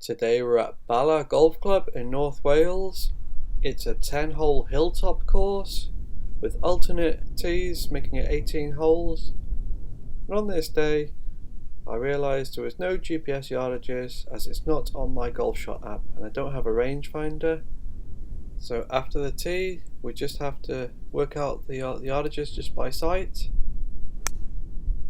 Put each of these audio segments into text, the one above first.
Today we're at Bala Golf Club in North Wales. It's a 10-hole hilltop course with alternate tees making it 18 holes. And on this day I realised there was no GPS yardages as it's not on my Golfshot app and I don't have a rangefinder. So after the tee we just have to work out the yardages just by sight.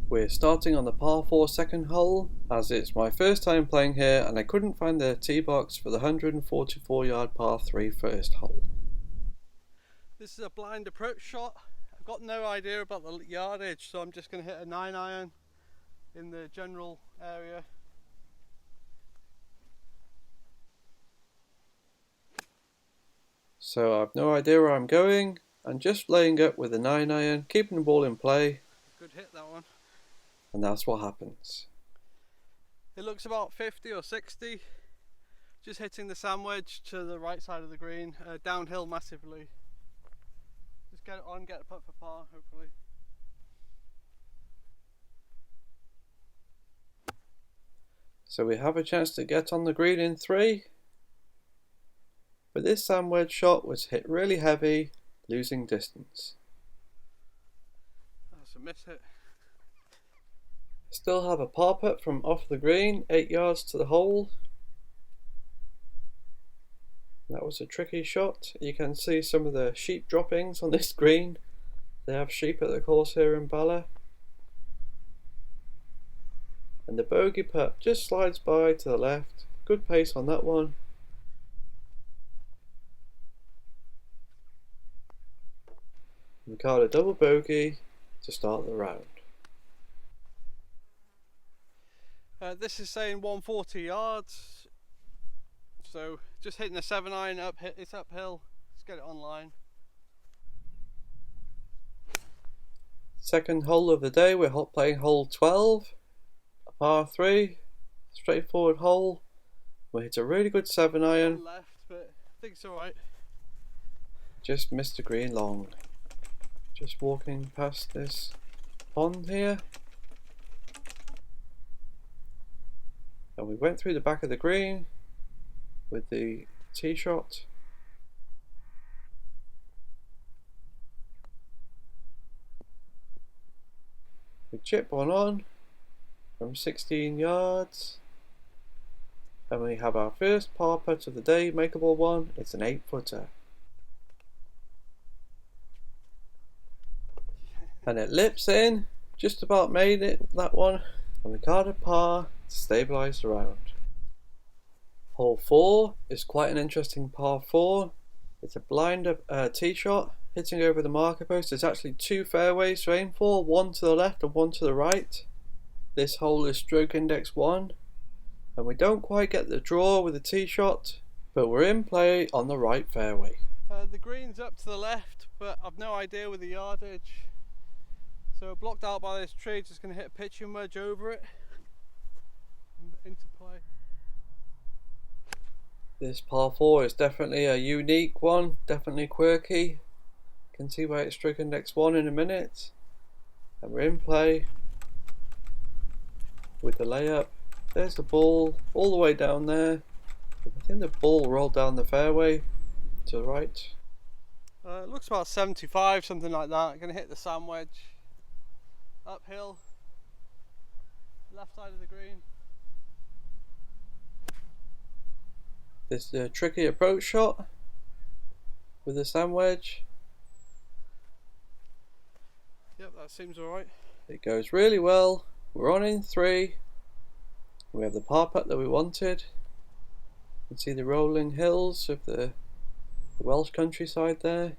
We're starting on the par 4 second hole, as it's my first time playing here and I couldn't find the tee box for the 144 yard par 3 first hole. This is a blind approach shot. I've got no idea about the yardage, so I'm just going to hit a 9-iron in the general area. So I've no idea where I'm going and just laying up with a 9-iron, keeping the ball in play. Good hit, that one. And that's what happens. It looks about 50 or 60. Just hitting the sand wedge to the right side of the green, downhill massively. Just get it on, get a putt for par, hopefully. So we have a chance to get on the green in 3. But this sand wedge shot was hit really heavy, losing distance. That's a miss hit. Still have a par putt from off the green, 8 yards to the hole. That was a tricky shot. You can see some of the sheep droppings on this green. They have sheep at the course here in Bala. And the bogey putt just slides by to the left. Good pace on that one. We caught a double bogey to start the round. This is saying 140 yards, so just hitting a 7-iron up. It's uphill. Let's get it online. Second hole of the day, we're playing hole 12, a par 3, straightforward hole. We hit a really good 7-iron. Left, but I think it's all right. Just missed the green long. Just walking past this pond here. And we went through the back of the green with the tee shot. We chip one on from 16 yards. And we have our first par putt of the day, makeable one. It's an 8-footer. And it lips in, just about made it, that one. And we got a par to stabilise the round. Hole 4 is quite an interesting par 4. It's a blind tee shot hitting over the marker post. There's actually 2 fairways to aim for, one to the left and one to the right. This hole is stroke index 1 and we don't quite get the draw with the tee shot, but we're in play on the right fairway. The green's up to the left, but I've no idea with the yardage. So blocked out by this tree, just going to hit a pitching wedge over it into play. This par 4 is definitely a unique one, definitely quirky. You can see why it's stroke index 1 in a minute. And we're in play with the layup. There's the ball all the way down there. I think the ball rolled down the fairway to the right. It looks about 75, something like that. Going to hit the sand wedge. Uphill, left side of the green. This is a tricky approach shot with the sand wedge. Yep, that seems alright. It goes really well. We're on in 3. We have the par putt that we wanted. You can see the rolling hills of the Welsh countryside there.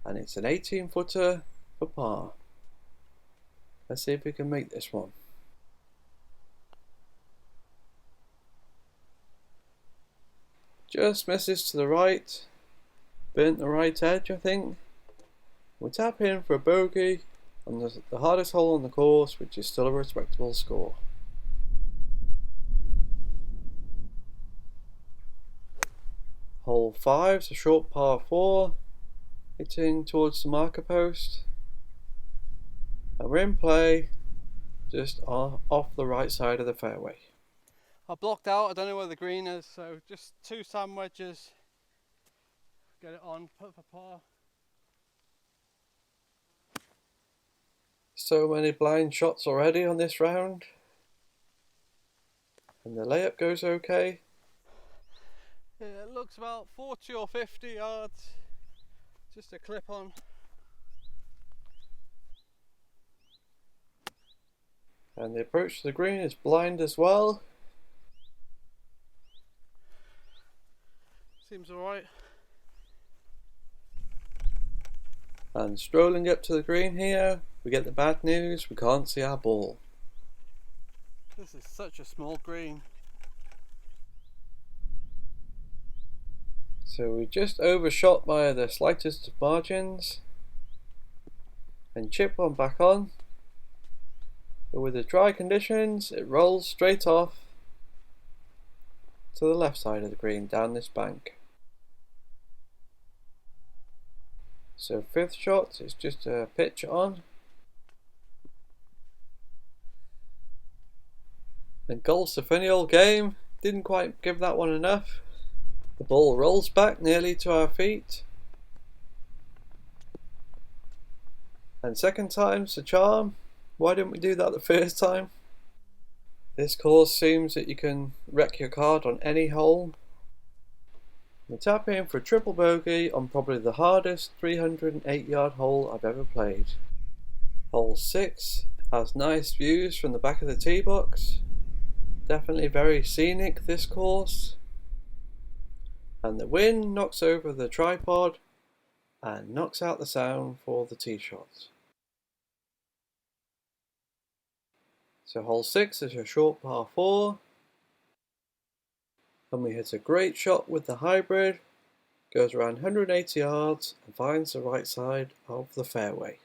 And it's an 18-footer for par. Let's see if we can make this one. Just misses to the right. Burnt the right edge, I think. We tap in for a bogey on the hardest hole on the course, which is still a respectable score. Hole 5 is a short par 4, hitting towards the marker post. And we're in play just off the right side of the fairway. I blocked out, I don't know where the green is, so just 2 sand wedges, get it on, putt for par. So many blind shots already on this round. And the layup goes okay. Yeah, it looks about 40 or 50 yards, just a clip on. And the approach to the green is blind as well. Seems alright. And strolling up to the green here, we get the bad news, we can't see our ball. This is such a small green. So we just overshot by the slightest of margins. And chip one back on. But with the dry conditions, it rolls straight off to the left side of the green down this bank. So 5th shot is just a pitch on. And golf's a funny old game, didn't quite give that one enough. The ball rolls back nearly to our feet. And second time's the charm. Why didn't we do that the first time? This course seems that you can wreck your card on any hole. We tap in for a triple bogey on probably the hardest 308-yard hole I've ever played. Hole 6 has nice views from the back of the tee box. Definitely very scenic, this course. And the wind knocks over the tripod and knocks out the sound for the tee shots. So hole 6 is a short par 4. And we hit a great shot with the hybrid. Goes around 180 yards and finds the right side of the fairway.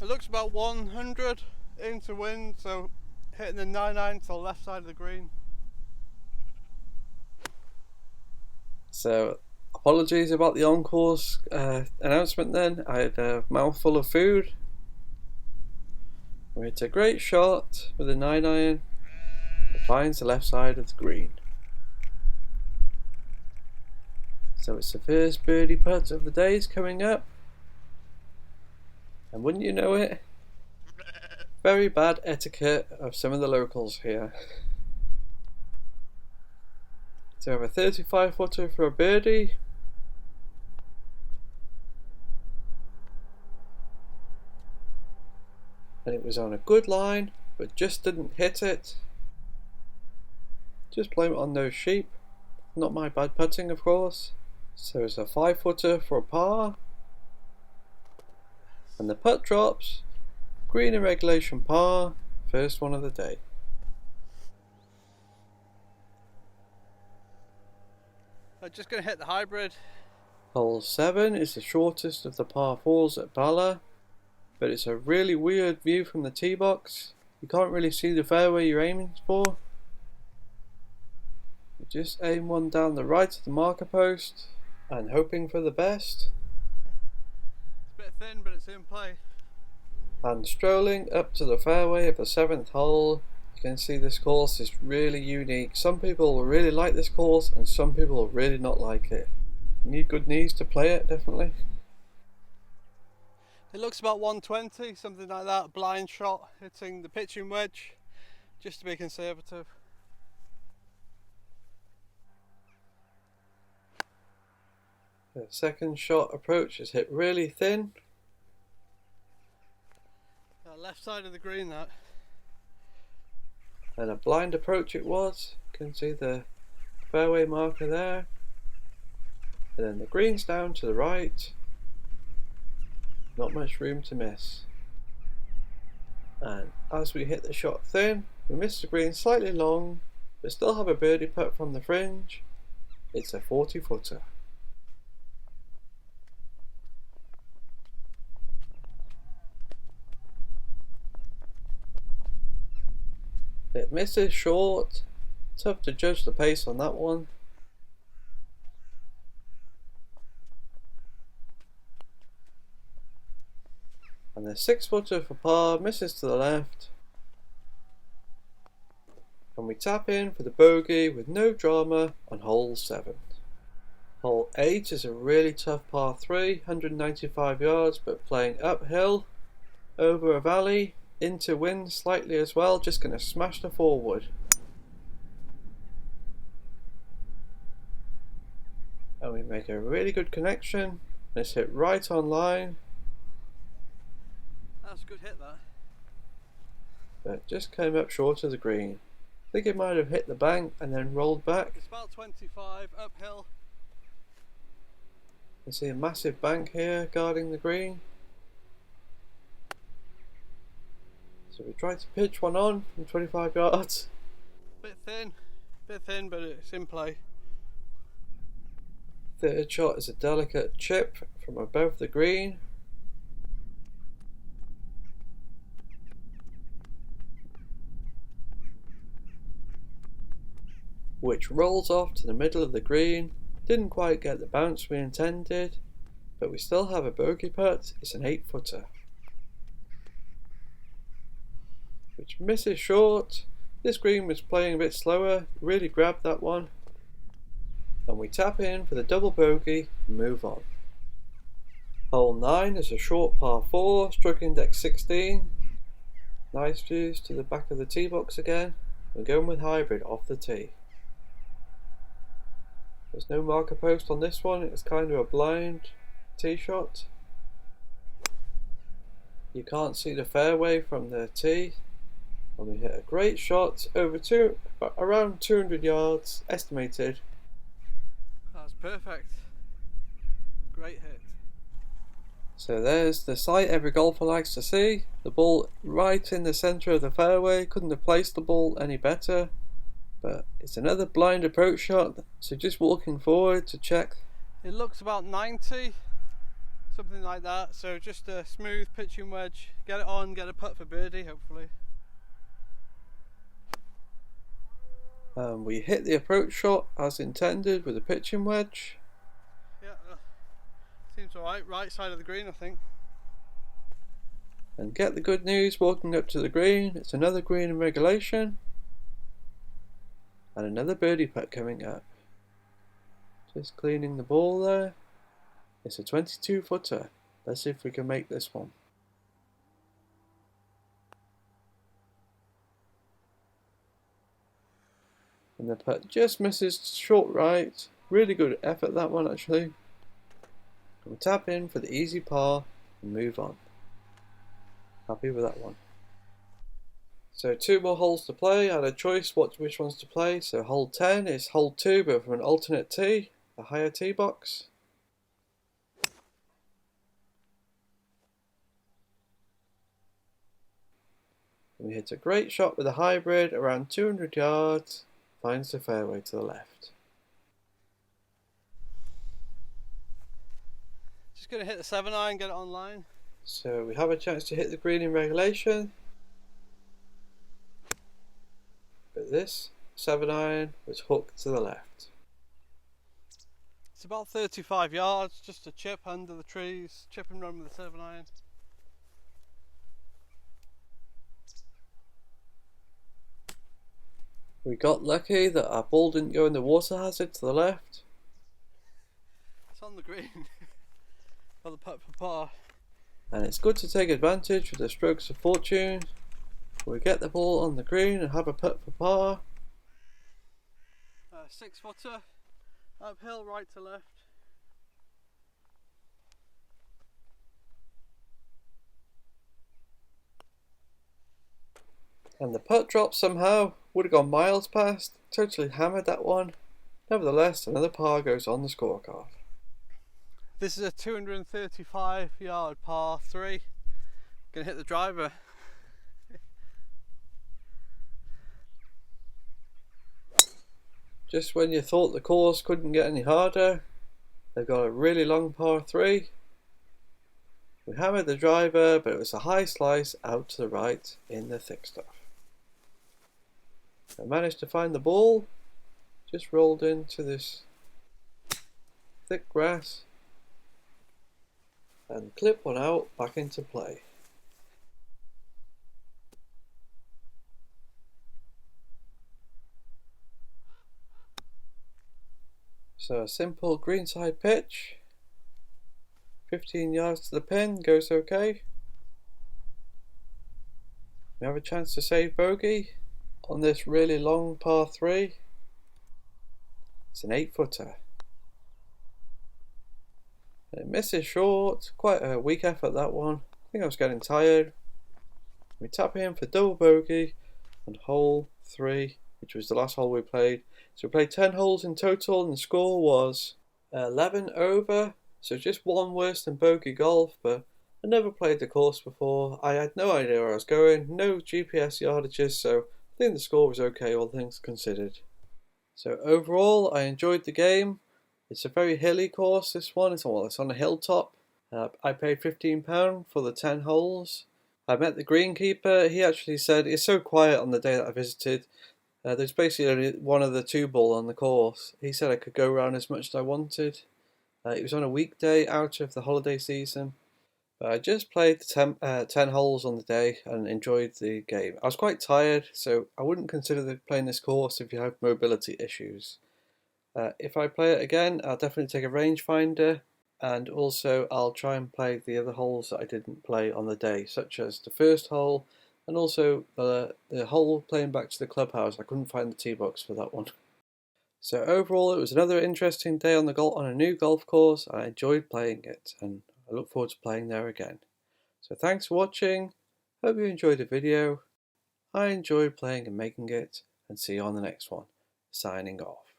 It looks about 100 into wind, so hitting the 9-iron to the left side of the green. So apologies about the on-course announcement then. I had a mouthful of food. We hit a great shot with a 9-iron. It finds the left side of the green. So it's the first birdie putt of the days coming up. And wouldn't you know it, very bad etiquette of some of the locals here. So we have a 35-footer for a birdie. And it was on a good line, but just didn't hit it. Just blame it on those sheep. Not my bad putting, of course. So it's a 5-footer for a par. And the putt drops. Green in regulation par. First one of the day. I'm just going to hit the hybrid. Hole 7 is the shortest of the par 4s at Bala. But it's a really weird view from the tee box. You can't really see the fairway you're aiming for. You just aim one down the right of the marker post and hoping for the best. It's a bit thin, but it's in play. And strolling up to the fairway of the 7th hole, you can see this course is really unique. Some people will really like this course and some people will really not like it. You need good knees to play it, definitely. It looks about 120, something like that, blind shot, hitting the pitching wedge, just to be conservative. The second shot approach is hit really thin. Left side of the green, that. And a blind approach it was. You can see the fairway marker there. And then the green's down to the right. Not much room to miss. And as we hit the shot thin, we missed the green slightly long, but still have a birdie putt from the fringe. It's a 40-footer. It misses short. Tough to judge the pace on that one. And the 6-footer for par misses to the left. and we tap in for the bogey with no drama on hole 7. Hole 8 is a really tough par 3, 195 yards, but playing uphill, over a valley, into wind slightly as well, just going to smash the forward. And we make a really good connection. Let's hit right on line. That's a good hit, that. But just came up short of the green. I think it might have hit the bank and then rolled back. It's about 25 uphill. You see a massive bank here guarding the green. So we tried to pitch one on from 25 yards. Bit thin, but it's in play. Third shot is a delicate chip from above the green. Which rolls off to the middle of the green. Didn't quite get the bounce we intended, but we still have a bogey putt. It's an 8-footer. Which misses short. This green was playing a bit slower, really grabbed that one. And we tap in for the double bogey and move on. Hole 9 is a short par 4, stroke index 16. Nice views to the back of the tee box again. We're going with hybrid off the tee. There's no marker post on this one, it's kind of a blind tee shot. You can't see the fairway from the tee. And we hit a great shot over around 200 yards estimated. That's perfect. Great hit. So there's the sight every golfer likes to see. The ball right in the centre of the fairway. Couldn't have placed the ball any better. But it's another blind approach shot, so just walking forward to check. It looks about 90, something like that. So just a smooth pitching wedge. Get it on, get a putt for birdie, hopefully. We hit the approach shot as intended with a pitching wedge. Yeah, seems alright. Right side of the green, I think. And get the good news walking up to the green. It's another green in regulation. And another birdie putt coming up. Just cleaning the ball there. It's a 22-footer. Let's see if we can make this one. And the putt just misses short right. Really good effort that one actually. We'll tap in for the easy par and move on. Happy with that one. So 2 more holes to play. I had a choice which ones to play. So hole 10 is hole 2 but from an alternate tee, a higher tee box. And we hit a great shot with a hybrid around 200 yards. Finds the fairway to the left. Just going to hit the 7-iron, get it on line. So we have a chance to hit the green in regulation. But this 7-iron was hooked to the left. It's about 35 yards, just a chip under the trees, chip and run with the 7-iron. We got lucky that our ball didn't go in the water hazard to the left. It's on the green. For the putt for par. And it's good to take advantage of the strokes of fortune. We get the ball on the green and have a putt for par. 6-footer, uphill, right to left. And the putt dropped somehow. Would have gone miles past. Totally hammered that one. Nevertheless, another par goes on the scorecard. This is a 235 yard par 3. Gonna hit the driver. Just when you thought the course couldn't get any harder, they've got a really long par 3. We hammered the driver, but it was a high slice out to the right in the thick stuff. I managed to find the ball, just rolled into this thick grass and clip one out back into play. So a simple greenside pitch, 15 yards to the pin, goes okay. We have a chance to save bogey on this really long par 3. It's an 8-footer. It misses short, quite a weak effort that one. I think I was getting tired. We tap in for double bogey on hole 3, which was the last hole we played. So we played 10 holes in total and the score was 11 over. So just one worse than bogey golf, but I never played the course before. I had no idea where I was going, no GPS yardages, so I think the score was okay, all things considered. So overall, I enjoyed the game. It's a very hilly course, this one. It's on a hilltop. I paid £15 for the 10 holes. I met the greenkeeper. He actually said it's so quiet on the day that I visited. There's basically only one of the 2 ball on the course. He said I could go around as much as I wanted. It was on a weekday out of the holiday season. But I just played the 10 holes on the day and enjoyed the game. I was quite tired, so I wouldn't consider playing this course if you have mobility issues. If I play it again, I'll definitely take a rangefinder, and also I'll try and play the other holes that I didn't play on the day, such as the first hole, and also the hole playing back to the clubhouse. I couldn't find the tee box for that one. So overall, it was another interesting day on a new golf course. I enjoyed playing it, and I look forward to playing there again. So thanks for watching. Hope you enjoyed the video. I enjoyed playing and making it, and see you on the next one. Signing off.